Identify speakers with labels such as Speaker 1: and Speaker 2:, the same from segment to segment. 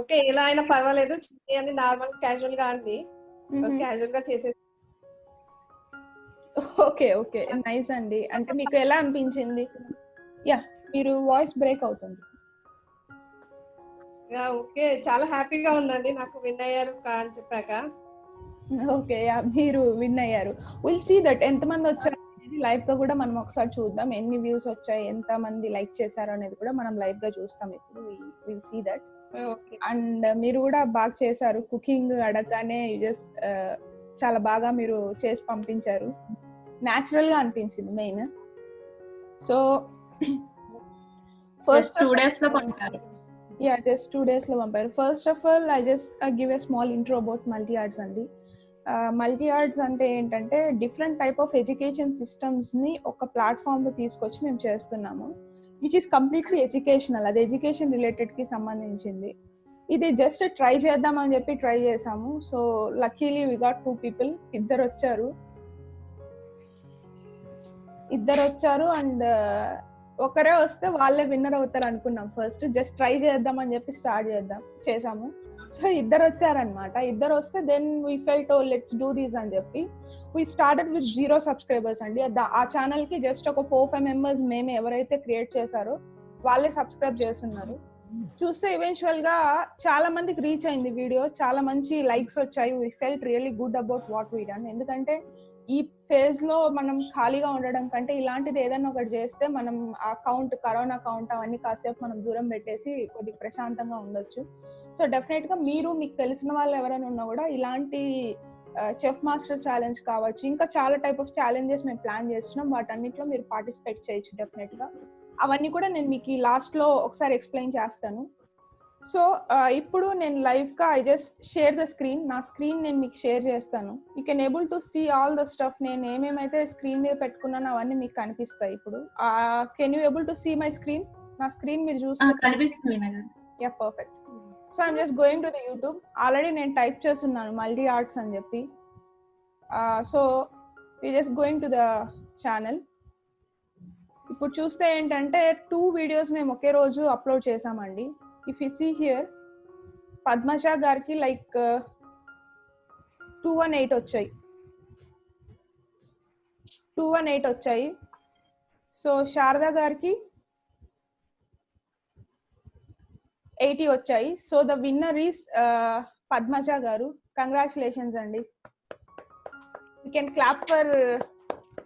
Speaker 1: Okay. ఎలా అయినా పర్వాలేదు. చిన్ని అని నార్మల్ క్యాజువల్‌గా అండి. క్యాజువల్‌గా చేసేసి
Speaker 2: ఓకే. ఓకే. నైస్ అండి. అంటే మీకు ఎలా అనిపించింది? యాహ్! మీరు వాయిస్ బ్రేక్ అవుతుంది.
Speaker 1: ఓకే. చాలా హ్యాపీగా ఉందండి నాకు విన్ అయ్యారు అని చెప్పాక.
Speaker 2: ఓకే. యాహ్! మీరు విన్ అయ్యారు. విల్ సీ దట్ ఎంతమంది వచ్చారు అనేది లైవ్‌గా కూడా మనం ఒకసారి చూద్దాం. ఎన్ని వ్యూస్ వచ్చాయి, ఎంతమంది లైక్ చేశారు అనేది కూడా మనం లైవ్‌గా చూస్తాం ఇప్పుడు. Will see that.
Speaker 1: Okay.
Speaker 2: And మీరు కూడా బాగా చేశారు. కుకింగ్ అడగగానే జస్ట్ చాలా బాగా మీరు చేసి పంపించారు. న్యాచురల్‌గా అనిపించింది మెయిన్. సో
Speaker 3: ఫస్ట్ 2 డేస్‌లో పంపారు.
Speaker 2: Yeah, just 2 days లో పంపారు. First of all I just give a small intro about Multi Arts అండి. మల్టీ ఆర్ట్స్ అంటే ఏంటంటే different type of education systems ని ఒక ప్లాట్ఫామ్ లో తీసుకొచ్చి మేము చేస్తున్నాము, విచ్ ఈస్ కంప్లీట్లీ ఎడ్యుకేషనల్. అది ఎడ్యుకేషన్ రిలేటెడ్ కి సంబంధించింది. ఇది జస్ట్ ట్రై చేద్దామని చెప్పి ట్రై చేసాము. So luckily we got 2 people. ఇద్దరు వచ్చారు అండ్ ఒకరే వస్తే వాళ్ళే విన్నర్ అవుతారు అనుకున్నాం. ఫస్ట్ జస్ట్ ట్రై చేద్దామని చెప్పి చేసాము. సో ఇద్దరు వచ్చారనమాట. ఇద్దరు వస్తే then we felt oh let's do this అని చెప్పి వీ స్టార్టెడ్ విత్ 0 సబ్స్క్రైబర్స్ అండి. ఆ ఛానల్ కి జస్ట్ ఒక 4-5 మెంబర్స్ మేమే ఎవరైతే క్రియేట్ చేశారో వాళ్ళే సబ్స్క్రైబ్ చేస్తున్నారు. చూస్తే ఈవెన్చువల్ గా చాలా మందికి రీచ్ అయింది వీడియో. చాలా మంచి లైక్స్ వచ్చాయి. We felt really good about what we done. ఎందుకంటే ఈ ఫేజ్ లో మనం ఖాళీగా ఉండడం కంటే ఇలాంటిది ఏదైనా ఒకటి చేస్తే మనం ఆ కరోనా కౌంట్ అవన్నీ కాసేపు మనం దూరం పెట్టేసి కొద్దిగా ప్రశాంతంగా ఉండొచ్చు. సో డెఫినెట్ గా మీకు తెలిసిన వాళ్ళు ఎవరైనా ఉన్నా కూడా ఇలాంటి చెఫ్ మాస్టర్ ఛాలెంజ్ కావచ్చు, ఇంకా చాలా టైప్ ఆఫ్ ఛాలెంజెస్ మేము ప్లాన్ చేస్తున్నాం. వాటన్నిటిలో మీరు పార్టిసిపేట్ చేయొచ్చు డెఫినెట్ గా. అవన్నీ కూడా నేను మీకు లాస్ట్ లో ఒకసారి ఎక్స్ప్లెయిన్ చేస్తాను. సో ఇప్పుడు నేను లైవ్ గా I just share the screen. నా స్క్రీన్ నేను మీకు షేర్ చేస్తాను. You can able to see all the stuff. నేను ఏమేమైతే స్క్రీన్ మీద పెట్టుకున్నానో అవన్నీ మీకు కనిపిస్తాయి ఇప్పుడు. Can you able to see my screen? నా స్క్రీన్ మీరు చూస్తే
Speaker 3: కనిపిస్తుంది.
Speaker 2: Yeah, perfect. So I'm just going to the YouTube. Already నేను టైప్ చేస్తున్నాను మల్టీ ఆర్ట్స్ అని చెప్పి. So you just going to the channel. ఇప్పుడు చూస్తే ఏంటంటే 2 వీడియోస్ మేము ఒకే రోజు అప్లోడ్ చేసామండి. If you see here, Padmaja గారికి లైక్ 218 వచ్చాయి. సో శారదా గారికి 80 వచ్చాయి. So the winner is Padmaja గారు. కంగ్రాచులేషన్స్ అండి. You can clap for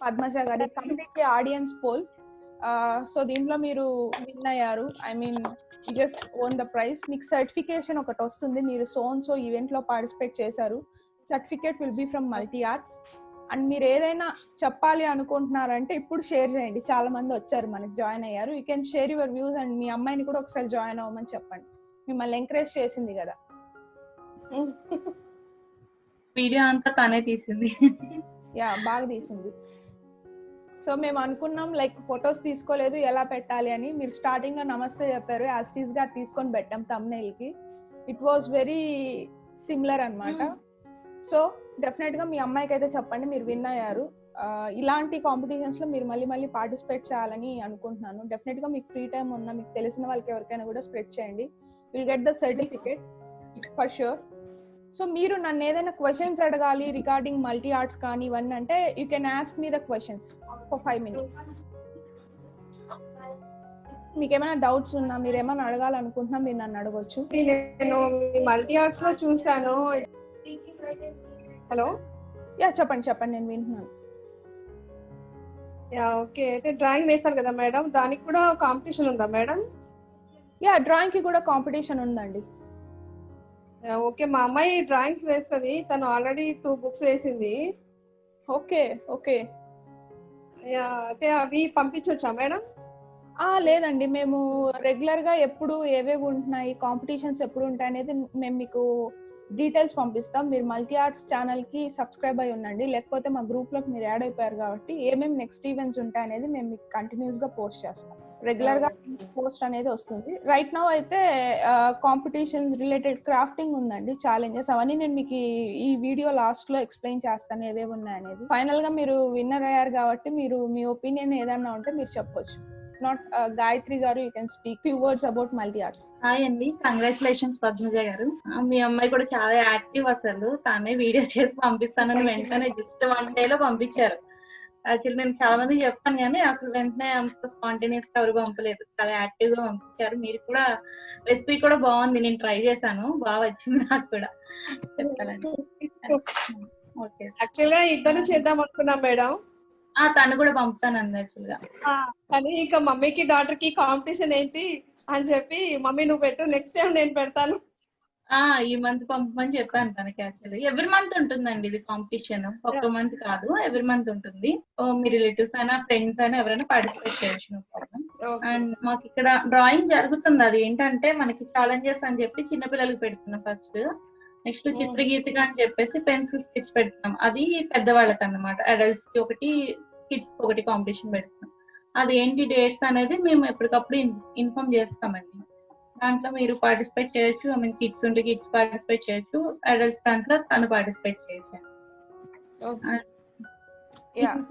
Speaker 2: Padmaja గారి. Completely audience poll. సో దీంట్లో మీరు విన్ అయ్యారు. I mean you just won the prize. మీకు సర్టిఫికేషన్ ఒకటి వస్తుంది. మీరు సో ఈవెంట్ లో పార్టిసిపేట్ చేశారు. Certificate will be from Multi Arts. And మీరు ఏదైనా చెప్పాలి అనుకుంటున్నారంటే ఇప్పుడు షేర్ చేయండి. చాలా మంది వచ్చారు, మనకి జాయిన్ అయ్యారు. You can share your views and మీ అమ్మాయిని కూడా ఒకసారి జాయిన్ అవ్వమని చెప్పండి. మిమ్మల్ని ఎంకరేజ్ చేసింది కదా.
Speaker 3: వీడియో అంతా తనే తీసింది.
Speaker 2: యా, బాగా తీసింది. సో మేము అనుకున్నాం లైక్ ఫొటోస్ తీసుకోలేదు ఎలా పెట్టాలి అని. మీరు స్టార్టింగ్ లో నమస్తే చెప్పారు, యాస్టీస్ గా తీసుకొని పెట్టాం thumbnail కి. ఇట్ వాస్ వెరీ సిమిలర్ అన్నమాట. సో డెఫినెట్ గా మీ అమ్మాయికి అయితే చెప్పండి మీరు విన్ అయ్యారు. ఇలాంటి కాంపిటీషన్స్ లో మీరు మళ్ళీ పార్టిసిపేట్ చేయాలని అనుకుంటున్నాను. డెఫినెట్ గా మీకు ఫ్రీ టైం ఉన్నా మీకు తెలిసిన వాళ్ళకి ఎవరికైనా కూడా స్ప్రెడ్ చేయండి. Will get the certificate for sure. So మీరు నన్ను ఏదైనా క్వశ్చన్స్ అడగాలి రిగార్డింగ్ మల్టీ ఆర్ట్స్ కానీ ఇవన్నీ అంటే you can ask me the questions for 5 minutes. మీకు ఏమైనా డౌట్స్ ఉన్నా, మీరు ఏమైనా అడగాలనుకుంటున్నా మీరు నన్ను అడగొచ్చు.
Speaker 1: నేను మల్టీ ఆర్ట్స్ లో చూసాను. హలో,
Speaker 2: యా చెప్పండి, నేను వింటున్నాను.
Speaker 1: Yeah, okay. అయితే డ్రాయింగ్ వేస్తారు కదా మేడం, దానికి కూడా కాంపిటీషన్ ఉందా మేడం?
Speaker 2: యా, డ్రాయింగ్ కి కూడా కాంపిటీషన్ ఉందండి.
Speaker 1: ఓకే, మా అమ్మాయి డ్రాయింగ్స్ వేస్తుంది. తను ఆల్రెడీ 2 books వేసింది.
Speaker 2: ఓకే.
Speaker 1: అయితే అవి పంపించొచ్చా మేడం?
Speaker 2: లేదండి, మేము రెగ్యులర్ గా ఎప్పుడు ఏవేవి ఉంటున్నాయి, కాంపిటీషన్స్ ఎప్పుడు ఉంటాయి అనేది మేము మీకు డీటెయిల్స్ పంపిస్తాం. మీరు మల్టీ ఆర్ట్స్ ఛానల్ కి సబ్స్క్రైబ్ అయి ఉండండి. లేకపోతే మా గ్రూప్ లోకి మీరు యాడ్ అయిపోయారు కాబట్టి ఏమేమి నెక్స్ట్ ఈవెంట్స్ ఉంటాయి అనేది మేము మీకు కంటిన్యూస్ గా పోస్ట్ చేస్తాం. రెగ్యులర్ గా పోస్ట్ అనేది వస్తుంది. రైట్ నౌ అయితే కాంపిటీషన్స్ రిలేటెడ్ క్రాఫ్టింగ్ ఉందండి, ఛాలెంజెస్ అవన్నీ నేను మీకు ఈ వీడియో లాస్ట్ లో ఎక్స్ప్లెయిన్ చేస్తాను ఏవేవి ఉన్నాయి అనేది. ఫైనల్ గా మీరు విన్నర్ అయ్యారు కాబట్టి మీరు మీ ఒపీనియన్ ఏదన్నా ఉంటే మీరు చెప్పొచ్చు. నాట్ గాయత్రి గారు, you can speak few words about Multi arts.
Speaker 3: Hi అండి, కంగ్రాచులేషన్స్ పద్మజ గారు. మీ అమ్మాయి కూడా చాలా యాక్టివ్, అసలు తానే వీడియో చేసి పంపిస్తానని వెంటనే జస్ట్ 1 day లో పంపించారు. యాక్చువల్లీ నేను చాలా మందికి చెప్పాను కానీ అసలు వెంటనే అంత స్పాంటేనియస్ గా ఎవరు పంపలేదు, చాలా యాక్టివ్ గా పంపించారు. మీరు కూడా రెసిపీ కూడా బాగుంది, నేను ట్రై చేశాను, బాగా వచ్చింది నాకు కూడా చెప్తానండి. ఓకే,
Speaker 1: యాక్చువల్ గా ఇద్దరు చేద్దాం అనుకున్నాం మేడం.
Speaker 3: తను కూడా పంపుతానండి యాక్చువల్ గా.
Speaker 1: కానీ ఇంకా మమ్మీకి డాటర్ కి కాంపిటీషన్ ఏంటి అని చెప్పి, మమ్మీ నువ్వు పెట్టు, నెక్స్ట్ టైం నేను పెడతాను.
Speaker 3: ఈ మంత్ పంపమని చెప్పాను తనకి. యాక్చువల్లీ ఎవ్రీ మంత్ ఉంటుందండి ఇది కాంపిటీషన్, ఒక్క మంత్ కాదు, ఎవ్రీ మంత్ ఉంటుంది. మీ రిలేటివ్స్ అయినా ఫ్రెండ్స్ అయినా ఎవరైనా పార్టిసిపేట్ చేయొచ్చు, నో ప్రాబ్లం. అండ్ మాకు ఇక్కడ డ్రాయింగ్ జరుగుతుంది, అది ఏంటంటే మనకి ఛాలెంజెస్ అని చెప్పి చిన్నపిల్లలకి పెడుతున్నాం ఫస్ట్. నెక్స్ట్ చిత్రగీతిగా అని చెప్పేసి పెన్సిల్ స్కెచ్ పెడుతున్నాం, అది పెద్దవాళ్ళకి అన్నమాట. అడల్ట్స్ కి ఒకటి, కిడ్స్ కి ఒకటి కాంపిటీషన్ పెడుతున్నాం. అది ఏంటి డేట్స్ అనేది మేము ఎప్పటికప్పుడు ఇన్ఫార్మ్ చేస్తామండి. దాంట్లో మీరు పార్టిసిపేట్ చేయొచ్చు. ఐ మీన్ కిడ్స్ ఉంటే కిడ్స్ పార్టిసిపేట్ చేయొచ్చు, అడల్ట్స్ దాంట్లో తను పార్టిసిపేట్ చేయొచ్చు.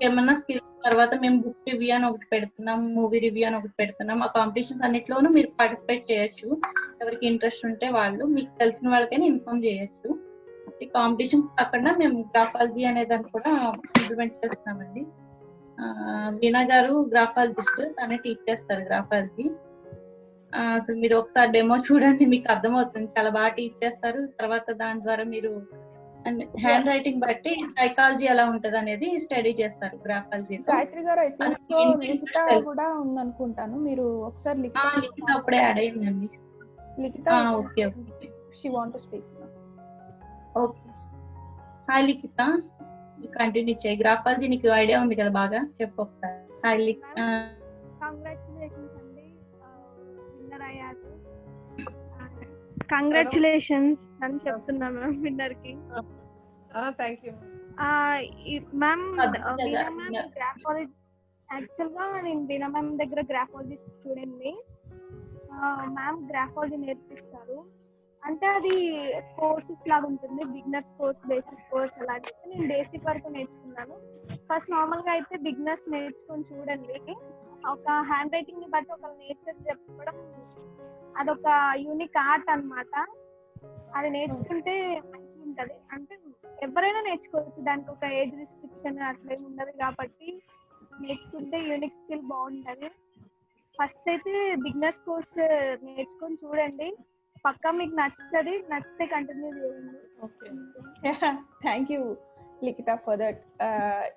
Speaker 3: ఏమన్నా స్కిల్స్ తర్వాత మేము బుక్ రివ్యూ అని ఒకటి పెడుతున్నాం, మూవీ రివ్యూ అని ఒకటి పెడుతున్నాం. ఆ కాంపిటీషన్స్ అన్నిట్లోనూ మీరు పార్టిసిపేట్ చేయొచ్చు. ఎవరికి ఇంట్రెస్ట్ ఉంటే వాళ్ళు, మీకు తెలిసిన వాళ్ళకైనా ఇన్ఫార్మ్ చేయొచ్చు. ఈ కాంపిటీషన్స్ కాకుండా మేము గ్రాఫాలజీ అనే దాన్ని కూడా ఇంప్లిమెంట్ చేస్తున్నామండి. వీణా గారు గ్రాఫాలజిస్ట్, తనే టీచ్ చేస్తారు గ్రాఫాలజీ. అసలు మీరు ఒకసారి డెమో చూడండి, మీకు అర్థమవుతుంది, చాలా బాగా టీచ్ చేస్తారు. తర్వాత దాని ద్వారా మీరు హ్యాండ్ రైటింగ్ బట్టి సైకాలజీ ఎలా ఉంటది అనేది స్టడీ చేస్తారు గ్రాఫాలజీ.
Speaker 2: గాయత్రి గారు అయితే లిఖిత కూడా ఉందనుకుంటాను, మీరు ఒకసారి
Speaker 3: లిఖిత అప్పుడే యాడ్ అయిందండి.
Speaker 2: Likhita
Speaker 3: okay okay,
Speaker 2: she want to speak.
Speaker 3: Okay, hi Likhita, continue చేయి. గ్రాఫాలజీ నీకు ఐడియా ఉంది కదా, బాగా చెప్పు ఒకసారి. హాయ్ లిఖిత.
Speaker 4: కంగ్రాచులేషన్స్ అండి, విన్నర్ అయ్యారు. కంగ్రాచులేషన్స్ అని చెప్తున్నాను మ్యామ్ విన్నర్ కి.
Speaker 1: Thank you
Speaker 4: ma'am. Graphology actual గా నేను వీణా మ్యామ్ దగ్గర గ్రాఫాలజీ స్టూడెంట్ ని. మ్యామ్ గ్రాఫాలజీ నేర్పిస్తారు, అంటే అది కోర్సెస్ లాగా ఉంటుంది, బిగినర్స్ కోర్స్, బేసిక్ కోర్స్ అలాగే. నేను బేసిక్ వరకు నేర్చుకున్నాను. ఫస్ట్ నార్మల్ గా అయితే బిగినర్స్ నేర్చుకొని చూడండి. ఒక హ్యాండ్ రైటింగ్ ని బట్టి ఒక నేచర్ చెప్పడం, అదొక యూనిక్ ఆర్ట్ అన్నమాట. అది నేర్చుకుంటే మంచిగా ఉంటది, అంటే ఎవరైనా నేర్చుకోవచ్చు, దానికి ఒక ఏజ్ రిస్ట్రిక్షన్ అట్లా ఉండదు కాబట్టి నేర్చుకుంటే యూనిక్ స్కిల్ బాగుంటది. ఫస్ట్ అయితే బిగినర్స్ కోర్స్ నేర్చుకొని చూడండి, పక్కా మీకు నచ్చుతుంది, నచ్చితే కంటిన్యూ చేయండి.
Speaker 2: Thank you Likhitha for that.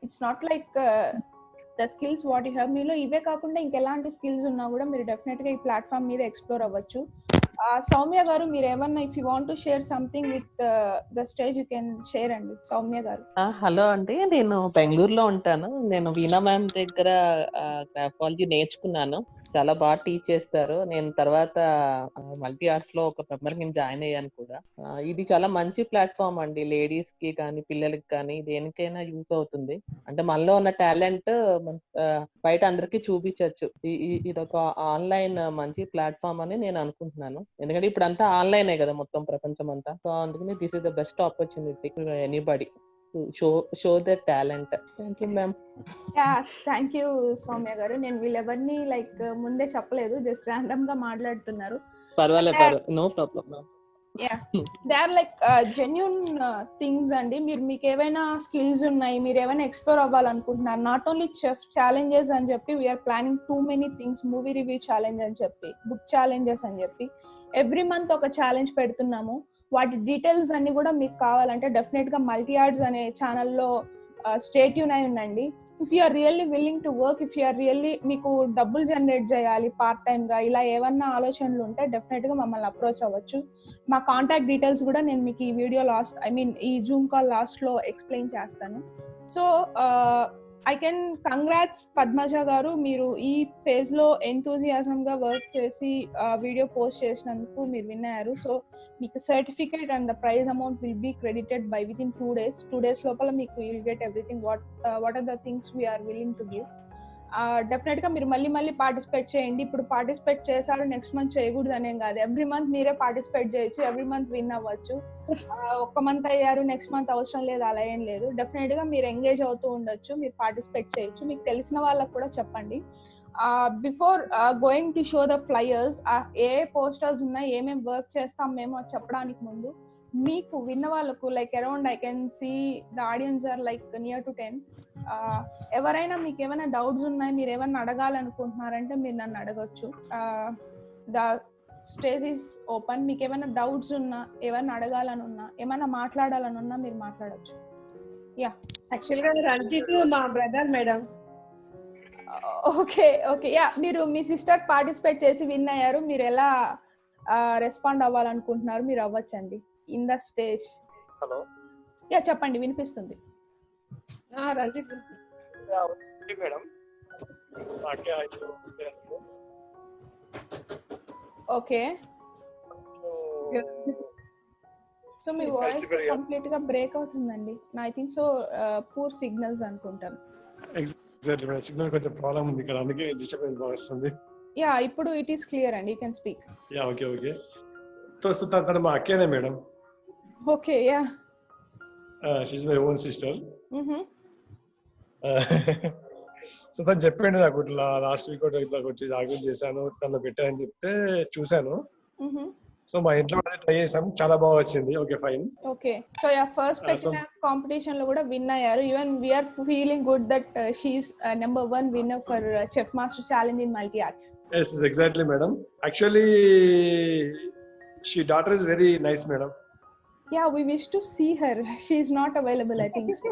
Speaker 2: It's not like the skills what you have, మీలో ఇవే కాకుండా ఇంకెలాంటి స్కిల్స్ ఉన్నా కూడా మీరు డెఫినెట్ గా ఈ ప్లాట్ఫామ్ మీద ఎక్స్ప్లోర్ అవ్వచ్చు. సౌమ్య గారు, మీరు ఏమన్నా if you want to share something with the stage you can share అండి. సౌమ్య గారు.
Speaker 5: హలో అండి, నేను బెంగళూరులో ఉంటాను. నేను వీణా మ్యామ్ దగ్గర గ్రాఫాలజీ నేర్చుకున్నాను, చాలా బాగా టీచ్ చేస్తారు. నేను తర్వాత మల్టీ ఆర్ట్స్ లో ఒక మెంబర్ కింద జాయిన్ అయ్యాను కూడా. ఇది చాలా మంచి ప్లాట్ఫామ్ అండి, లేడీస్ కి కానీ పిల్లలకి కానీ దేనికైనా యూజ్ అవుతుంది. అంటే మనలో ఉన్న టాలెంట్ బయట అందరికి చూపించవచ్చు. ఇది ఒక ఆన్లైన్ మంచి ప్లాట్ఫామ్ అని నేను అనుకుంటున్నాను, ఎందుకంటే ఇప్పుడు అంతా ఆన్లైనే కదా మొత్తం ప్రపంచం అంతా. సో అందుకని this is the best opportunity to anybody to show their talent. Thank you ma'am.
Speaker 2: Thank you Soumya గారు. నేను వీళ్ళెవరిని లైక్ ముందే చెప్పలేదు, జస్ట్ ర్యాండమ్ గా మాట్లాడుతున్నారు.
Speaker 5: పర్వాలేదు, no problem ma'am.
Speaker 2: They are like genuine things అండి. మీకు ఏవైనా స్కిల్స్ ఉన్నాయి, మీరు ఏమైనా ఎక్స్ప్లోర్ అవ్వాలనుకుంటున్నారు, నాట్ ఓన్లీ చెఫ్ ఛాలెంజెస్ అని చెప్పి we're planning too many things, movie review challenge అని చెప్పి, బుక్ ఛాలెంజెస్ అని చెప్పి ఎవ్రీ మంత్ ఒక ఛాలెంజ్ పెడుతున్నాము. వాటి డీటెయిల్స్ అన్ని కూడా మీకు కావాలంటే డెఫినెట్ గా మల్టీ ఆర్ట్స్ అనే ఛానల్లో స్టే ట్యూన్ అయి ఉండండి. If you are really willing to work, if you are really మీకు డబ్బులు జనరేట్ చేయాలి పార్ట్ టైమ్ గా, ఇలా ఏమన్నా ఆలోచనలు ఉంటే డెఫినెట్ గా మమ్మల్ని అప్రోచ్ అవ్వచ్చు. మా కాంటాక్ట్ డీటెయిల్స్ కూడా నేను మీకు ఈ వీడియో లాస్ట్, ఐ మీన్ ఈ జూమ్ కాల్ లాస్ట్ లో ఎక్స్ప్లెయిన్ చేస్తాను. So I can congrats Padmaja గారు, మీరు ఈ ఫేజ్ లో ఎంతూజియాజం గా వర్క్ చేసి వీడియో పోస్ట్ చేసినందుకు మీరు విన్ అయ్యారు. సో మీకు certificate and the prize amount will be credited by with in 2 days. 2 days లోపల మీకు will get everything what are the things we're willing to give. Definite గా మీరు మళ్ళీ పార్టిసిపేట్ చేయండి. ఇప్పుడు పార్టిసిపేట్ చేశారు, నెక్స్ట్ మంత్ చేయకూడదు అనేం కాదు, ఎవ్రీ మంత్ మీరే పార్టిసిపేట్ చేయొచ్చు, ఎవ్రీ మంత్ విన్ అవ్వచ్చు. ఒక్క మంత్ అయ్యారు, నెక్స్ట్ మంత్ అవసరం లేదు, అలా ఏం లేదు. డెఫినెట్ గా మీరు ఎంగేజ్ అవుతూ ఉండొచ్చు, మీరు పార్టిసిపేట్ చేయొచ్చు. మీకు తెలిసిన వాళ్ళకు కూడా చెప్పండి. Before going to show the flyers, A posters ఉన్నాయి, ఏమేమి వర్క్ చేస్తాం మేము అది చెప్పడానికి ముందు మీకు విన్న వాళ్ళకు like around I can see the audience are like near to 10. ఎవరైనా మీకు ఏమైనా డౌట్స్ ఉన్నాయి, మీరు ఏమైనా అడగాలనుకుంటున్నారంటే మీరు నన్ను అడగొచ్చు. The stage is open. మీకు ఏమైనా డౌట్స్ ఉన్నా, ఏమైనా అడగాలని ఉన్నా, ఏమైనా మాట్లాడాలని ఉన్నా మీరు మాట్లాడొచ్చు. యా,
Speaker 1: యాక్చువల్గా రంజిత్ మా brother madam.
Speaker 2: Okay okay. Yeah, మీరు మీ సిస్టర్ పార్టిసిపేట్ చేసి విన్ అయ్యారు. మీరు ఎలా రెస్పాండ్ అవ్వాలనుకుంటున్నారు మీరు అవ్వచ్చండి in the stage.
Speaker 6: Hello,
Speaker 2: yeah చెప్పండి, వినిపిస్తుంది.
Speaker 1: రంజిత్
Speaker 6: మేడం.
Speaker 2: ఓకే, సో మీ వాయిస్ కంప్లీట్ గా బ్రేక్ అవుతుందండి. I think so poor signals అనుకుంటాను.
Speaker 6: సిగ్నల్ కొంచెం ప్రాబ్లం ఉంది ఇక్కడ, అందుకే డిస్టర్బెన్స్ వస్తుంది.
Speaker 2: యా, ఇప్పుడు ఇట్ ఈస్ క్లియర్ అండి, you can speak.
Speaker 6: Yeah, okay okay. So తను మా అక్కేనే madam.
Speaker 2: Okay, yeah,
Speaker 6: she is my own sister. So తను చెప్పండి నాకు ఇట్లా లాస్ట్ వీక్ ఇట్లా వచ్చి జాగింగ్ చేశాను, తను పెట్టానని చెప్తే చూశాను. సో మా ఇంట్లో ట్రై చేసాం, చాలా బాగా వచ్చింది. Okay fine.
Speaker 2: Okay, so yeah first పెట్టిన కాంపిటీషన్ లో కూడా విన్ అయ్యారు. Even we are feeling good that she is number 1 winner for chef master challenge in multi Arts.
Speaker 6: yes exactly madam. Actually she daughter is very nice madam.
Speaker 2: Yeah, we wish to see her. She is not available, I think so.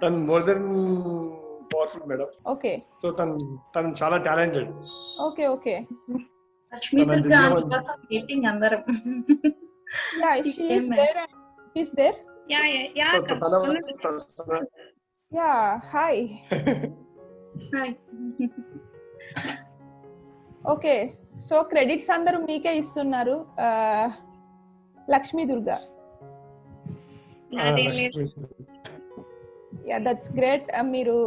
Speaker 6: Tan more than powerful madam.
Speaker 2: Okay,
Speaker 6: so tan chala talented.
Speaker 2: okay okay.
Speaker 3: Lakshmi Durga meeting అందరం.
Speaker 2: Yeah, she is there. Is there?
Speaker 4: Yeah.
Speaker 6: So
Speaker 2: Yeah, hi.
Speaker 3: Hi.
Speaker 2: Okay, so credits అందరూ మీకే ఇస్తున్నారు. Lakshmi Durga. Yeah, that's great. మీరు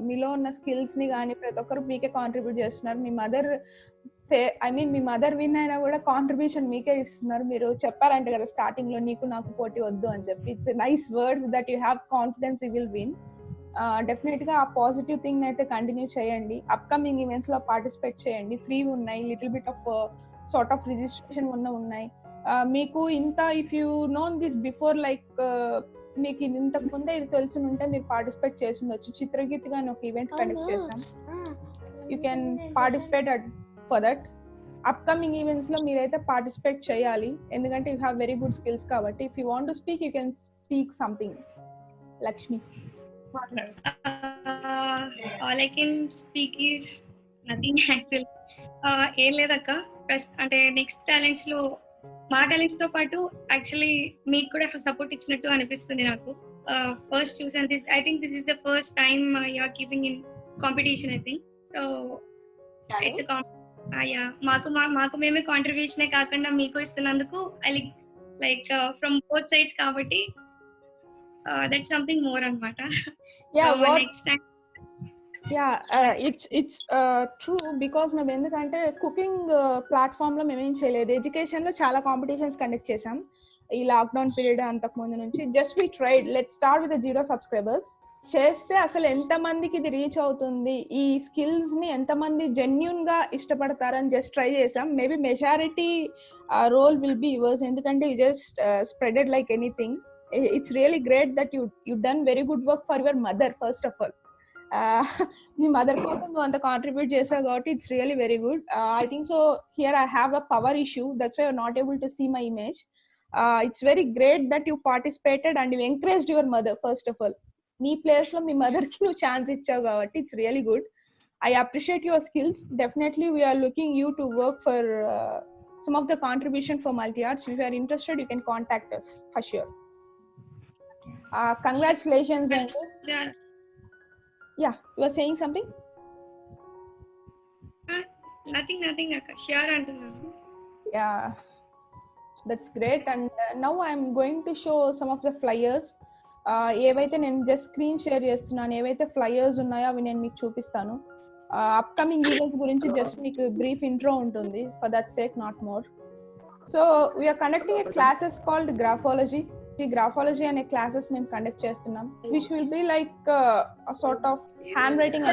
Speaker 2: మీలో ఉన్న skills ని కానీ ప్రతి ఒక్కరు మీకే కాంట్రిబ్యూట్ చేస్తున్నారు. మీ మదర్ మీ మదర్ విన్ అయినా కూడా కాంట్రిబ్యూషన్ మీకే ఇస్తున్నారు. మీరు చెప్పారంట కదా స్టార్టింగ్ లో, నీకు నాకు పోటీ వద్దు అని చెప్పి. It's nice words that you have confidence you will win. Definite గా ఆ పాజిటివ్ థింగ్ అయితే కంటిన్యూ చేయండి. అప్కమింగ్ ఈవెంట్స్ లో పార్టిసిపేట్ చేయండి. ఫ్రీ ఉన్నాయి, little bit of sort of registration ఉన్నాయి. మీకు ఇంత if you known this before like మీకు ఇంతకు ముందే ఇది తెలిసి ఉంటే మీరు పార్టిసిపేట్ చేసి ఉండొచ్చు. చిత్రగీత్ గాని ఒక ఈవెంట్ కండక్ట్ చేసాం. You can participate for that. Upcoming events లో మీరైతే పార్టిసిపేట్ చేయాలి, ఎందుకంటే you have very good skills కాబట్టి. If you want to speak you can speak something. Lakshmi.
Speaker 4: All I can speak is nothing actual. ఏం లేదక్క, అంటే next talents లో మా టాలెంట్స్ తో పాటు యాక్చువల్లీ మీకు కూడా సపోర్ట్ ఇచ్చినట్టు అనిపిస్తుంది నాకు. ఫస్ట్ చూసాను this, I think this is the first time you are keeping in competition I think. So it's మాకు మేమే కాంట్రిబ్యూషనే కాకుండా మీకు ఇస్తున్నందుకు I like from both sides కాబట్టి దట్స్ సంథింగ్ మోర్ అన్నమాట. Next time
Speaker 2: it's true because మేము ఎందుకంటే కుకింగ్ ప్లాట్ఫామ్ లో మేమేం చేయలేదు. ఎడ్యుకేషన్ లో చాలా కాంపిటీషన్స్ కండక్ట్ చేసాం ఈ లాక్డౌన్ పీరియడ్ అంతకు ముందు నుంచి. Just we tried, let start with 0 subscribers. చేస్తే అసలు ఎంతమందికి ఇది రీచ్ అవుతుంది, ఈ స్కిల్స్ ని ఎంతమంది జెన్యూన్ గా ఇష్టపడతారని జస్ట్ ట్రై చేసాం. Maybe majority role will be yours, ఎందుకంటే you just spreaded like anything. It's really great that you done very good work for your mother first of all. మీ mother కోసం నువ్వు అంత కాంట్రిబ్యూట్ చేసావు కాబట్టి it's really very good. I think so here I have a power issue, that's why you are not able to see my image. It's very great that you participated and you encouraged your mother first of all. నీ place లో మీ mother కి నువ్వు chance ఇచ్చావు కాబట్టి it's really good. I appreciate your skills. Definitely we're looking you to work for some of the contribution for multi arts. If you are interested you can contact us for sure. Congratulations. Yeah, you were saying something?
Speaker 4: Nothing akka, sure antunnanu.
Speaker 2: Yeah, that's great. And now I am going to show some of the flyers. ఏవైతే నేను just screen share చేస్తున్నాను, ఏవైతే flyers ఉన్నాయో అవి నేను మీకు చూపిస్తాను. Upcoming events గురించి జస్ట్ మీకు బ్రీఫ్ ఇంట్రో ఉంటుంది, for that sake not more. So we're conducting a classes called graphology. Graphology అనే క్లాసెస్ మేము కండక్ట్ చేస్తున్నాం, which will be like sort of hand writing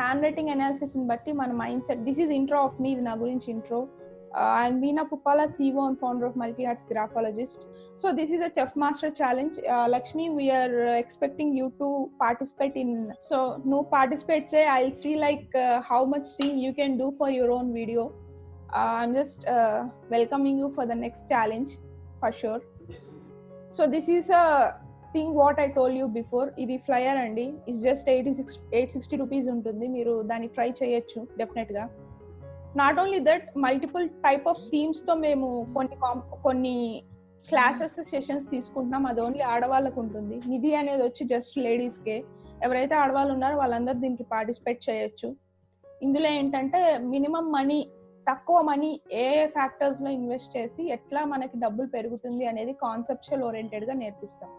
Speaker 2: hand writing analysis ని బట్టి మన mind set. This is intro of me, ఇది నా గురించి intro. I'm Veena Puppala, CEO and founder of Multi Arts Graphologist. So this is a Chef Master Challenge. Lakshmi, we are expecting you to participate in. So no participate say, I'll see like how much thing you can do for your own video. I'm just welcoming you for the next challenge for sure. So this is a thing what I told you before. Idi flyer andi, it's just 860 rupees untundi. Meeru dani try cheyochu definitely ga. Not only that, multiple type of themes తో మేము కొన్ని classes sessions తీసుకుంటున్నాం. అది only ఆడవాళ్ళకు ఉంటుంది. నిధి అనేది వచ్చి just ladies కే. ఎవరైతే ఆడవాళ్ళు ఉన్నారో వాళ్ళందరూ దీనికి పార్టిసిపేట్ చేయొచ్చు. ఇందులో ఏంటంటే మినిమం మనీ, తక్కువ మనీ ఏ ఫ్యాక్టర్స్ లో ఇన్వెస్ట్ చేసి ఎట్లా మనకి డబ్బులు పెరుగుతుంది అనేది కాన్సెప్చువల్ ఓరియంటెడ్ గా నేర్పిస్తాం.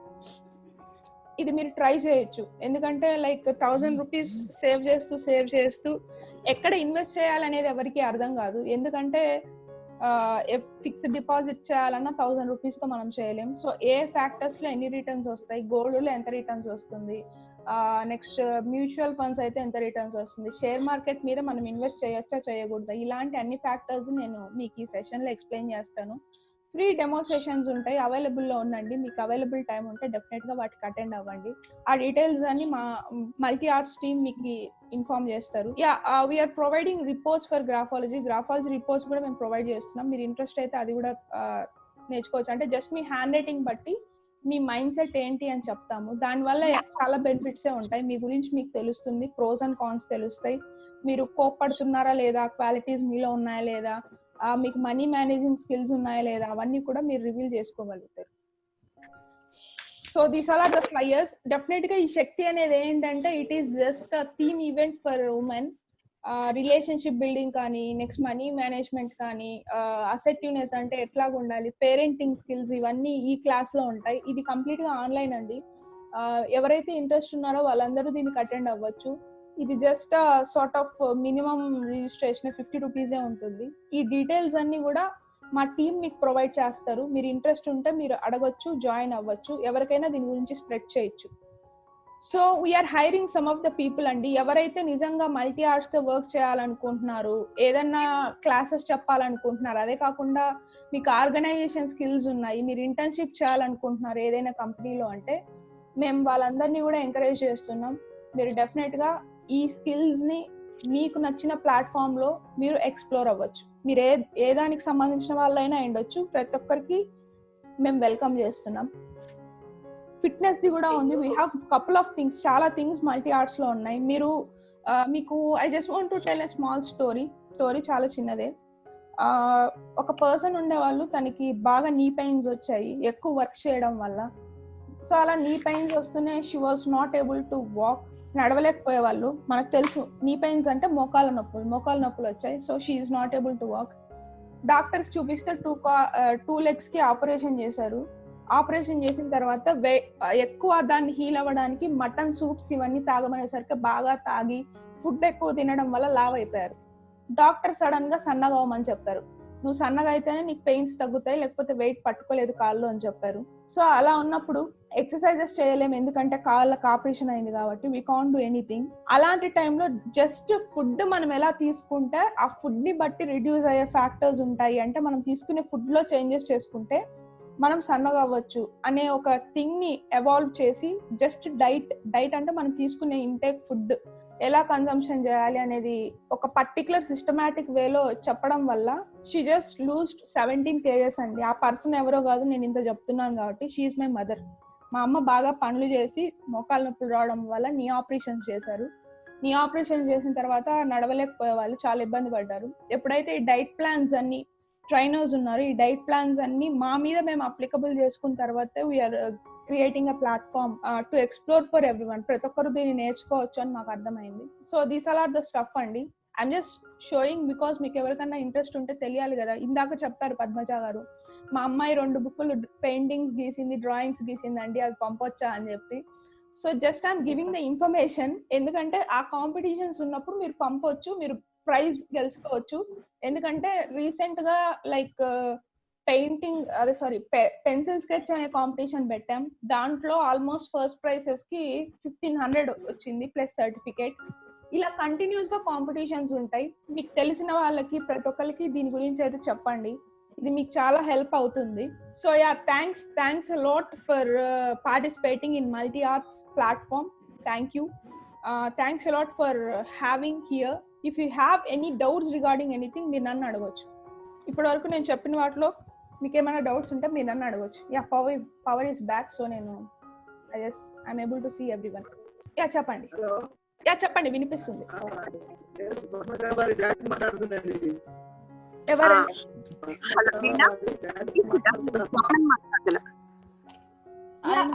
Speaker 2: ఇది మీరు ట్రై చేయొచ్చు. ఎందుకంటే లైక్ 1000 రూపీస్ సేవ్ చేస్తూ ఎక్కడ ఇన్వెస్ట్ చేయాలనేది ఎవరికి అర్థం కాదు. ఎందుకంటే ఫిక్స్డ్ డిపాజిట్ చేయాలన్నా 1000 రూపీస్ తో మనం చేయలేం. సో ఏ ఫ్యాక్టర్స్ లో ఎన్ని రిటర్న్స్ వస్తాయి, గోల్డ్ లో ఎంత రిటర్న్స్ వస్తుంది, నెక్స్ట్ మ్యూచువల్ ఫండ్స్ అయితే ఎంత రిటర్న్స్ వస్తుంది, షేర్ మార్కెట్ మీద మనం ఇన్వెస్ట్ చేయొచ్చా చేయకూడదా, ఇలాంటి అన్ని ఫ్యాక్టర్స్ నేను మీకు ఈ సెషన్ లో ఎక్స్ప్లెయిన్ చేస్తాను. ఫ్రీ డెమో సెషన్స్ ఉంటాయి, అవైలబుల్ లో ఉండండి. మీకు అవైలబుల్ టైం ఉంటే డెఫినెట్ గా వాటికి అటెండ్ అవ్వండి. ఆ డీటెయిల్స్ అన్ని మా మల్టీ ఆర్ట్స్ టీమ్ మీకు ఇన్ఫార్మ్ చేస్తారు. We're providing reports for graphology reports కూడా మేము ప్రొవైడ్ చేస్తున్నాం. మీరు ఇంట్రెస్ట్ అయితే అది కూడా నేర్చుకోవచ్చు. అంటే జస్ట్ మీ హ్యాండ్ రైటింగ్ బట్టి మీ మైండ్ సెట్ ఏంటి అని చెప్తాము. దానివల్ల చాలా బెనిఫిట్సే ఉంటాయి. మీ గురించి మీకు తెలుస్తుంది, ప్రోస్ అండ్ కాన్స్ తెలుస్తాయి. మీరు కోప్పడుతున్నారా లేదా, క్వాలిటీస్ మీలో ఉన్నాయా లేదా, మీకు మనీ మేనేజింగ్ స్కిల్స్ ఉన్నాయా లేదా, అవన్నీ కూడా మీరు రివీల్ చేసుకోగలుగుతారు. So these are the flyers. Definite గా ఈ శక్తి అనేది ఏంటంటే it is just a theme event for women. Relationship building కానీ, నెక్స్ట్ మనీ మేనేజ్మెంట్ కానీ, అసెర్టివ్నెస్ అంటే ఎట్లాగా ఉండాలి, పేరెంటింగ్ స్కిల్స్, ఇవన్నీ ఈ క్లాస్ లో ఉంటాయి. ఇది కంప్లీట్ గా ఆన్లైన్ అండి. ఎవరైతే ఇంట్రెస్ట్ ఉన్నారో వాళ్ళందరూ దీనికి అటెండ్ అవ్వచ్చు. ఇది just sort of minimum registration 50 రూపీసే ఉంటుంది. ఈ డీటెయిల్స్ అన్ని కూడా మా టీం మీకు ప్రొవైడ్ చేస్తారు. మీరు ఇంట్రెస్ట్ ఉంటే మీరు అడగొచ్చు, జాయిన్ అవ్వచ్చు, ఎవరికైనా దీని గురించి స్ప్రెడ్ చేయొచ్చు. So we're hiring some of the people అండి. ఎవరైతే నిజంగా మల్టీ ఆర్ట్స్ తో వర్క్ చేయాలనుకుంటున్నారు, ఏదన్నా క్లాసెస్ చెప్పాలనుకుంటున్నారు, అదే కాకుండా మీకు ఆర్గనైజేషన్ స్కిల్స్ ఉన్నాయి, మీరు ఇంటర్న్షిప్ చేయాలనుకుంటున్నారు ఏదైనా కంపెనీలో, అంటే మేము వాళ్ళందరినీ కూడా ఎంకరేజ్ చేస్తున్నాం. మీరు డెఫినెట్ గా ఈ స్కిల్స్ ని మీకు నచ్చిన ప్లాట్ఫామ్ లో మీరు ఎక్స్ప్లోర్ అవ్వచ్చు. మీరు ఏ దానికి సంబంధించిన వాళ్ళైనా ఉండొచ్చు. ప్రతి ఒక్కరికి మేము వెల్కమ్ చేస్తున్నాం. ఫిట్నెస్ ది కూడా ఉంది. We have couple of things, చాలా థింగ్స్ మల్టీ ఆర్ట్స్ లో ఉన్నాయి. మీకు I just want to tell a small story చాలా చిన్నదే. ఒక పర్సన్ ఉండేవాళ్ళు, తనకి బాగా నీ పెయిన్స్ వచ్చాయి ఎక్కువ వర్క్ చేయడం వల్ల. సో అలా నీ పెయిన్స్ వస్తూనే she was not able to walk, నడవలేకపోయేవాళ్ళు. మనకు తెలుసు నీ పెయిన్స్ అంటే మోకాల నొప్పులు వచ్చాయి. So she is not able to walk. Doctor కి చూపిస్తే 2 legs కి ఆపరేషన్ చేశారు. ఆపరేషన్ చేసిన తర్వాత ఎక్కువ దాన్ని హీల్ అవ్వడానికి మటన్ సూప్స్ ఇవన్నీ తాగమనేసరికి బాగా తాగి ఫుడ్ ఎక్కువ తినడం వల్ల లావ్ అయిపోయారు. డాక్టర్ సడన్ గా సన్నగా అవ్వమని చెప్పారు. నువ్వు సన్నగా అయితేనే నీకు పెయిన్స్ తగ్గుతాయి, లేకపోతే వెయిట్ పట్టుకోలేదు కాళ్ళు అని చెప్పారు. సో అలా ఉన్నప్పుడు ఎక్సర్సైజెస్ చేయలేము, ఎందుకంటే కాళ్ళకి ఆపరేషన్ అయింది కాబట్టి. We can't do anything. అలాంటి టైంలో జస్ట్ ఫుడ్ మనం ఎలా తీసుకుంటే ఆ ఫుడ్ ని బట్టి రిడ్యూస్ అయ్యే ఫ్యాక్టర్స్ ఉంటాయి. అంటే మనం తీసుకునే ఫుడ్ లో చేంజెస్ చేసుకుంటే మనం సన్నగా అవ్వచ్చు అనే ఒక థింగ్ ని ఎవాల్వ్ చేసి, జస్ట్ డైట్ అంటే మనం తీసుకునే ఇంటేక్ ఫుడ్ ఎలా కన్సంప్షన్ చేయాలి అనేది ఒక పర్టికులర్ సిస్టమాటిక్ వేలో చెప్పడం వల్ల షీ జస్ట్ లూజ్డ్ 17 kgs అండి. ఆ పర్సన్ ఎవరో కాదు, నేను ఇంత చెప్తున్నాను కాబట్టి. She is my mother. మా అమ్మ బాగా పనులు చేసి మోకాల నొప్పులు రావడం వల్ల నీ ఆపరేషన్స్ చేశారు. నీ ఆపరేషన్ చేసిన తర్వాత నడవలేకపోయే వాళ్ళు చాలా ఇబ్బంది పడ్డారు. ఎప్పుడైతే ఈ డైట్ ప్లాన్స్ అన్ని ట్రైనర్స్ ఉన్నారు, ఈ డైట్ ప్లాన్స్ అన్ని మా మీద మేము అప్లికబుల్ చేసుకున్న తర్వాత we're creating a platform to explore for everyone. ప్రతి ఒక్కరు దీన్ని నేర్చుకోవచ్చు అని మాకు అర్థమైంది. So these are the stuff అండి. ఐఎమ్ జస్ట్ షోయింగ్ బికాస్ మీకు ఎవరికన్నా ఇంట్రెస్ట్ ఉంటే తెలియాలి కదా. ఇందాక చెప్పారు పద్మజ గారు, మా అమ్మాయి 2 బుక్కులు పెయింటింగ్స్ గీసింది, డ్రాయింగ్స్ గీసింది అండి, అవి పంపొచ్చా అని చెప్పి. So just I'm giving the information. ఎందుకంటే ఆ కాంపిటీషన్స్ ఉన్నప్పుడు మీరు పంపొచ్చు, మీరు ప్రైజ్ గెలుచుకోవచ్చు. ఎందుకంటే రీసెంట్ గా లైక్ పెయింటింగ్ అదే సారీ పెన్సిల్ స్కెచ్ అనే కాంపిటీషన్ పెట్టాం. దాంట్లో ఆల్మోస్ట్ ఫస్ట్ ప్రైజెస్ కి 1500 వచ్చింది ప్లస్ సర్టిఫికేట్. ఇలా కంటిన్యూస్ గా కాంపిటీషన్స్ ఉంటాయి. మీకు తెలిసిన వాళ్ళకి ప్రతి ఒక్కరికి దీని గురించి అయితే చెప్పండి, ఇది మీకు చాలా హెల్ప్ అవుతుంది. So yeah, thanks a lot for participating in multi arts platform. Thank you. Thanks a lot for having here. If you have any doubts regarding anything మీరు నన్ను అడగవచ్చు. ఇప్పటి వరకు నేను చెప్పిన వాటిలో మీకు ఏమైనా డౌట్స్ ఉంటే మీరు నన్ను అడగవచ్చు. Yeah, power is back. So నేను I'm able to see everyone. Yeah చెప్పండి. యా చెప్పండి, వినిపిస్తుంది. ఎవరండి?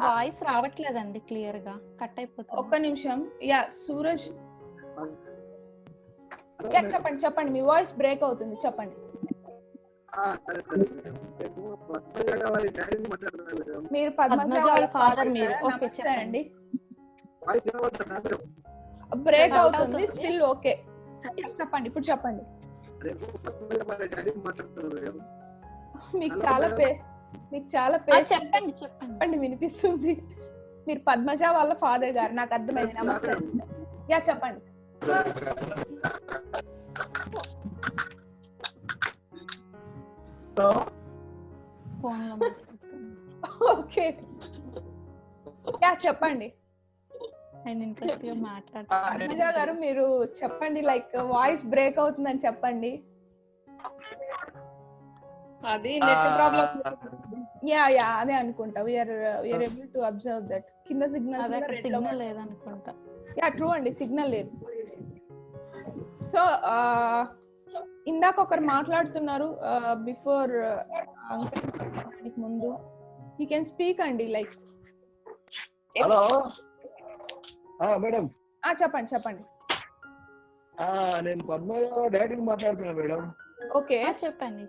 Speaker 7: వాయిస్ రావట్లేదండి క్లియర్ గా, కట్ అయిపోతుంది.
Speaker 2: ఒక్క నిమిషం. యా సూరజ్, యా చెప్పండి. మీ వాయిస్ బ్రేక్ అవుతుంది, చెప్పండి. మీరు పద్మజ వాళ్ళ ఫాదర్ మీరు? నమస్తే అండి. బ్రేక్ అవుతుంది స్టిల్. ఓకే చెప్పండి, ఇప్పుడు చెప్పండి. మీకు చాలా చెప్పండి, వినిపిస్తుంది. మీరు పద్మజ వాళ్ళ ఫాదర్ గారు, నాకు అర్థమైంది. నమస్తే. యా చెప్పండి. ఓకే యా చెప్పండి. పద్మజ గారు మీరు చెప్పండి, లైక్ వాయిస్ బ్రేక్ అవుతుందని చెప్పండి.
Speaker 1: అది నెట్ ప్రాబ్లం.
Speaker 2: యా అదే అనుకుంటా. we are able to observe that కింద సిగ్నల్స్
Speaker 7: సిగ్నల్ లేదనుకుంటా.
Speaker 2: యా ట్రూ అండి, సిగ్నల్ లేదు. సో ఇందాక ఒకరు మాట్లాడుతున్నారు బిఫోర్ ముందు. యూ కెన్ స్పీక్ అండి, లైక్.
Speaker 8: Hello madam.
Speaker 2: చెప్పండి.
Speaker 8: నేను పద్మజ డాడీ మాట్లాడుతున్నా మేడం.
Speaker 2: ఓకే
Speaker 7: చెప్పండి.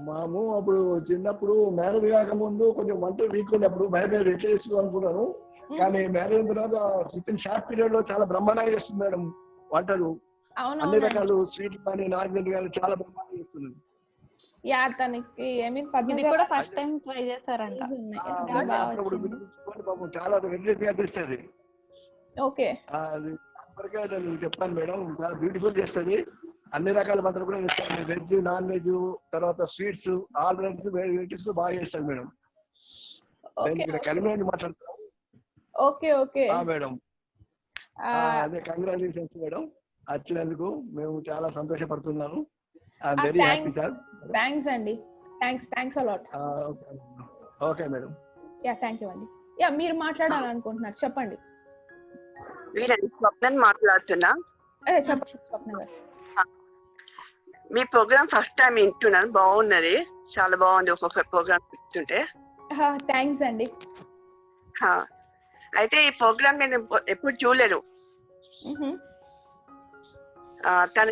Speaker 8: మాము అప్పుడు చిన్నప్పుడు మ్యారేజ్ కాకముందు కొంచెం వంట వీక్ ఉన్నప్పుడు బయట చేస్తూ అనుకున్నాను. కానీ మ్యారేజ్ తర్వాత విత్ షార్ట్ పీరియడ్ లో చాలా బ్రహ్మాండంగా చేస్తుంది మేడం వంటలు. అన్ని రకాలు స్వీట్ కానీ నాన్ వెజ్ కానీ చాలా బ్రహ్మాండంగా చేస్తుంది.
Speaker 2: యా తనకి
Speaker 7: పద్మజ కూడా ఫస్ట్ టైం ట్రై చేశారంట.
Speaker 8: చాలా వెరైటీస్ గా చేస్తుంది.
Speaker 2: ఓకే
Speaker 8: అది నేను చెప్పాను మేడం, చాలా బ్యూటిఫుల్ చేస్తుంది. అన్ని రకాల వంటలు కూడా చేస్తాను, వెజ్ నాన్ వెజ్, తర్వాత స్వీట్స్, ఆల్ వెరైటీస్ కూడా బాగా చేస్తాను మేడం. నేను ఇక్కడ కలిమి మాట్లాడుతాను.
Speaker 2: Okay
Speaker 8: madam. అదే కంగ్రాచులేషన్స్ మేడం వచ్చినందుకు. మేము చాలా సంతోషపడుతున్నాను. Very happy sir.
Speaker 2: థ్యాంక్స్ అండి. Thanks a lot.
Speaker 8: Okay madam.
Speaker 2: Yeah thank you అండి. యా మీరు మాట్లాడాలనుకుంటున్నారు, చెప్పండి.
Speaker 9: స్వప్న మాట్లాడుతున్నా.
Speaker 2: చెప్పండి స్వప్న గారు.
Speaker 9: మీ ప్రోగ్రామ్ ఫస్ట్ టైం వింటున్నాను, బాగున్నది, చాలా బాగుంది ఒక్కొక్క ప్రోగ్రామ్ చెప్తుంటే.
Speaker 2: థ్యాంక్స్ అండి.
Speaker 9: అయితే ఈ ప్రోగ్రామ్ నేను ఎప్పుడు చూడలేను. తన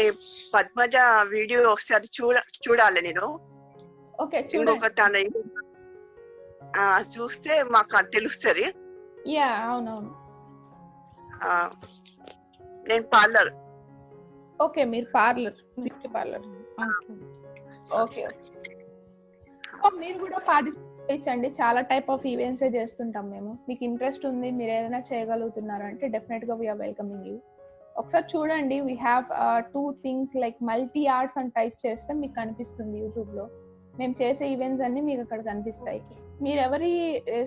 Speaker 9: పద్మజ వీడియో ఒకసారి చూడాలి నేను. ఇంకొక తన చూస్తే మాకు తెలుస్తుంది.
Speaker 2: అవునవును.
Speaker 9: నేను పార్లర్.
Speaker 2: ఓకే మీరు బ్యూటీ పార్లర్. ఓకే మీరు కూడా పార్టిసిపేట్ చేయండి. చాలా టైప్ ఆఫ్ ఈవెంట్స్ చేస్తుంటాం మేము. మీకు ఇంట్రెస్ట్ ఉంది, మీరు ఏదైనా చేయగలుగుతున్నారు అంటే డెఫినెట్ గా వీఆర్ వెల్కమింగ్ యూ. ఒకసారి చూడండి, we have 2 things like multi Arts అని టైప్ చేస్తే మీకు కనిపిస్తుంది యూట్యూబ్ లో. మేము చేసే ఈవెంట్స్ అన్ని మీకు అక్కడ కనిపిస్తాయి. మీరు ఎవరి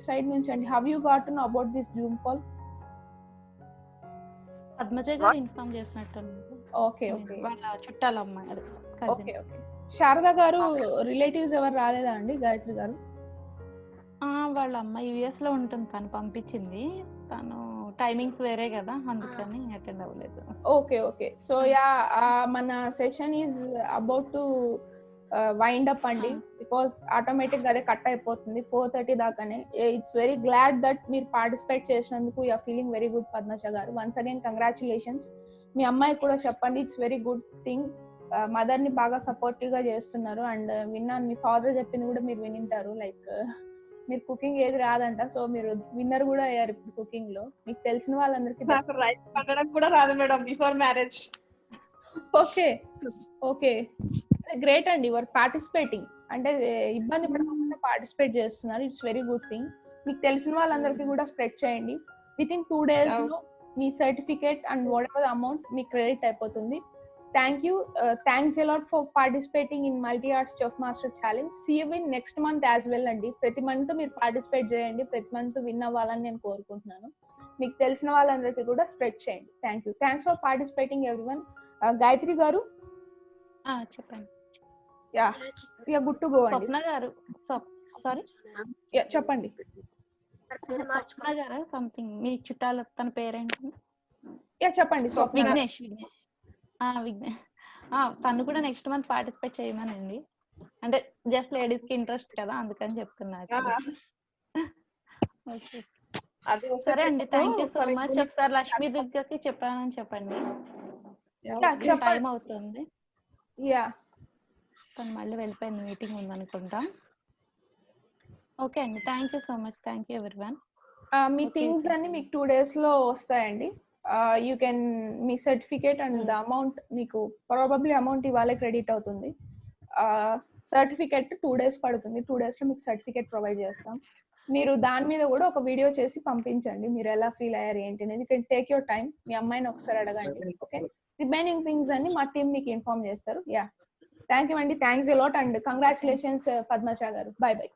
Speaker 2: సైడ్ నుంచి అండి? How you got to know about this Zoom call?
Speaker 7: Padmaja గారు ఇన్ఫార్మ్ చేసినట్టు.
Speaker 2: ఓకే
Speaker 7: వాళ్ళ చుట్టాల అమ్మాయి. అదే
Speaker 2: ఓకే శారదా గారు రిలేటివ్స్ ఎవరు రాలేదా అండి? గాయత్రి గారు
Speaker 7: వాళ్ళ అమ్మాయి యుఎస్ లో ఉంటుంది, తను పంపించింది. తను టైమింగ్స్ వేరే కదా, అందుకని అటెండ్ అవ్వలేదు.
Speaker 2: ఓకే సో యా మన session is about to wind up అండి, బికాస్ ఆటోమేటిక్ గా అదే కట్ అయిపోతుంది 4:30 దాకానే. ఇట్స్ వెరీ గ్లాడ్ దట్ మీరు పార్టిసిపేట్ చేసినందుకు. You are feeling very good Padmaja గారు. Once again congratulations. మీ అమ్మాయి కూడా చెప్పండి, it's very good thing. Mother ని బాగా సపోర్టివ్ గా చేస్తున్నారు. అండ్ విన్నాను, మీ ఫాదర్ చెప్పింది కూడా మీరు వినింటారు, లైక్ మీరు కుకింగ్ ఏది రాదంట. సో మీరు విన్నర్ కూడా అయ్యారు ఇప్పుడు కుకింగ్ లో. మీకు తెలిసిన వాళ్ళందరికీ.
Speaker 1: నాకు రైస్ వండడం కూడా రాదు madam before marriage.
Speaker 2: Okay great అండి, యువర్ పార్టిసిపేటింగ్. అంటే ఇబ్బంది పడకుండా పార్టిసిపేట్ చేస్తున్నారు. It's very good thing. మీకు తెలిసిన వాళ్ళందరికీ కూడా స్ప్రెడ్ చేయండి. విత్ ఇన్ 2 days లో మీ certificate and whatever amount మీకు క్రెడిట్ అయిపోతుంది. Thank you. Thanks a lot for participating in multi arts chef master challenge. See you in next month as well అండి. ప్రతి మంత్ మీరు participate చేయండి. ప్రతి month win అవ్వాలని నేను కోరుకుంటున్నాను. మీకు తెలిసిన వాళ్ళందరికీ కూడా స్ప్రెడ్ చేయండి. Thank you. Thanks for participating everyone. Gayatri గారు
Speaker 7: చెప్పండి.
Speaker 2: యా గుడ్ టు గో అండి.
Speaker 7: స్వప్న గారు సారీ
Speaker 2: చెప్పండి.
Speaker 7: స్వప్న గారు సంథింగ్ మీ చుట్టాల తన పేరేంటి?
Speaker 2: చెప్పండి.
Speaker 7: విఘ్నేష్. తను కూడా నెక్స్ట్ మంత్ పార్టిసిపేట్ చేయమనండి. అంటే జస్ట్ లేడీస్ కి ఇంట్రెస్ట్ కదా, అందుకని చెప్తున్నారు. సరే అండి, థ్యాంక్ యూ సో మచ్. ఒకసారి లక్ష్మీ దుర్గకి చెప్పానని చెప్పండి. టైం అవుతుంది. తను మళ్ళీ వెళ్ళిపోయింది, మీటింగ్ ఉందనుకుంటా. ఓకే అండి, thank you so much. Thank you everyone.
Speaker 2: Me things అన్ని మీకు 2 days లో వస్తాయండి. You can me certificate and the amount మీకు ప్రాబబ్లీ అమౌంట్ ఇవాళ క్రెడిట్ అవుతుంది. సర్టిఫికేట్ 2 days పడుతుంది. 2 days లో మీకు సర్టిఫికేట్ ప్రొవైడ్ చేస్తాం. మీరు దాని మీద కూడా ఒక వీడియో చేసి పంపించండి, మీరు ఎలా ఫీల్ అయ్యారు ఏంటి అనేది. You can take your time. మీ అమ్మాయిని ఒకసారి అడగండి. ఓకే, రిమైనింగ్ థింగ్స్ అన్ని మా టీం మీకు ఇన్ఫార్మ్ చేస్తారు. థ్యాంక్ యూ అండి. Thanks a lot and congratulations Padmaja గారు. Bye by.